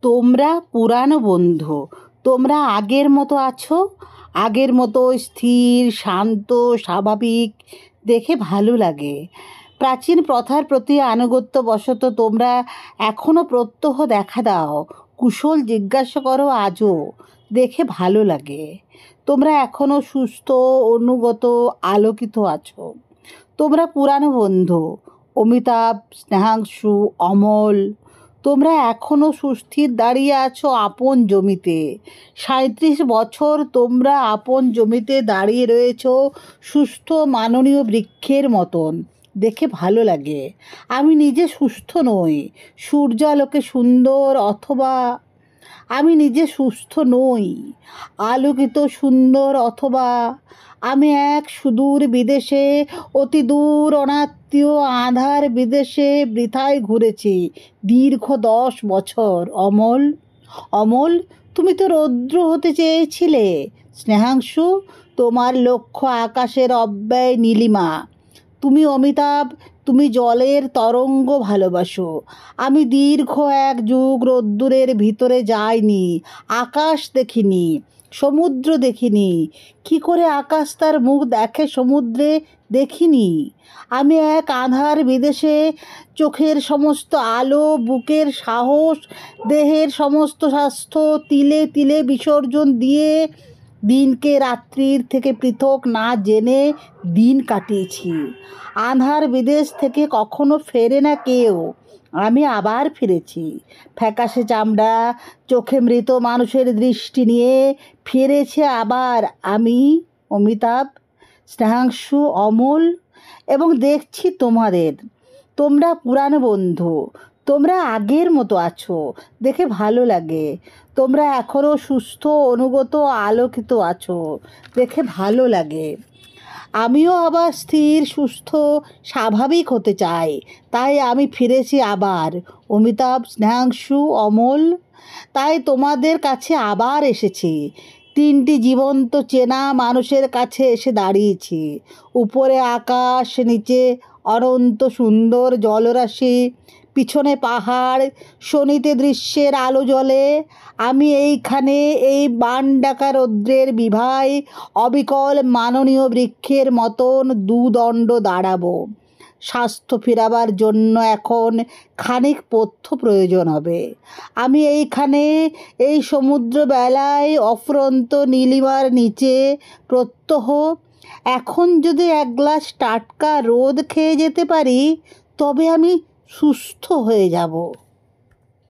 তোমরা পুরানো বন্ধু। তোমরা আগের মতো আছো, আগের মতো স্থির, শান্ত, স্বাভাবিক। দেখে ভালো লাগে। প্রাচীন প্রথার প্রতি আনুগত্যবশত তোমরা এখনও প্রত্যহ দেখা দাও, কুশল জিজ্ঞাসা করো আজও। দেখে ভালো লাগে। তোমরা এখনও সুস্থ, অনুগত, আলোকিত আছো। তোমরা পুরানো বন্ধু, অমিতাভ, স্নেহাংশু, অমল। তোমরা এখনও সুস্থির দাঁড়িয়ে আছো আপন জমিতে। 37 বছর তোমরা আপন জমিতে দাঁড়িয়ে রয়েছো, সুস্থ মাননীয় বৃক্ষের মতন। দেখে ভালো লাগে। আমি নিজে সুস্থ নই, সূর্যালোকে সুন্দর, অথবা আমি নিজে সুস্থ নই, আলোকিত, সুন্দর, অথবা আমি এক সুদূর বিদেশে, অতি দূর অনাত্মীয় আঁধার বিদেশে বৃথায় ঘুরেছি দীর্ঘ 10 বছর। অমল, অমল, তুমি তো রৌদ্র হতে চেয়েছিলে। স্নেহাংশু, তোমার লক্ষ্য আকাশের অব্যয় নীলিমা। তুমি অমিতাভ, তুমি জলের তরঙ্গ ভালোবাসো। আমি দীর্ঘ 1 যুগ রোদ্দুরের ভিতরে যাইনি, আকাশ দেখিনি, সমুদ্র দেখিনি। কি করে আকাশ তার মুখ দেখে সমুদ্রে দেখিনি? আমি এক আঁধার বিদেশে চোখের সমস্ত আলো, বুকের সাহস, দেহের সমস্ত স্বাস্থ্য তিলে তিলে বিসর্জন দিয়ে দিনকে রাত্রির থেকে পৃথক না জেনে দিন কাটিয়েছি। আঁধার বিদেশ থেকে কখনো ফেরে না কেউ, আমি আবার ফিরেছি। ফ্যাকাশে চামড়া, চোখে মৃত মানুষের দৃষ্টি নিয়ে ফিরেছে আবার আমি, অমিতাভ, স্নেহাংশু, অমল। এবং দেখছি তোমাদের। তোমরা পুরানো বন্ধু, তোমরা আগের মতো আছো। দেখে ভালো লাগে। তোমরা এখনও সুস্থ, অনুগত, আলোকিত আছো। দেখে ভালো লাগে। আমিও আবার স্থির, সুস্থ, স্বাভাবিক হতে চাই। তাই আমি ফিরেছি আবার, অমিতাভ, স্নেহাংশু, অমল। তাই তোমাদের কাছে আবার এসেছি। 3টি জীবন্ত চেনা মানুষের কাছে এসে দাঁড়িয়েছি। উপরে আকাশ, নিচে অনন্ত সুন্দর জলরাশি, পিছনে পাহাড়, শোনিতে দৃশ্যের আলো জ্বলে। আমি এইখানে এই বান ডাকা রৌদ্রের বিভায় অবিকল মাননীয় বৃক্ষের মতন দুদণ্ড দাঁড়াবো। স্বাস্থ্য ফেরাবার জন্য এখন খানিক পথ্য প্রয়োজন হবে। আমি এইখানে এই সমুদ্র বেলায় অফুরন্ত নীলিমার নিচে প্রত্যহ এখন যদি 1 গ্লাস টাটকা রোদ খেয়ে যেতে পারি, তবে আমি সুস্থ হয়ে যাব।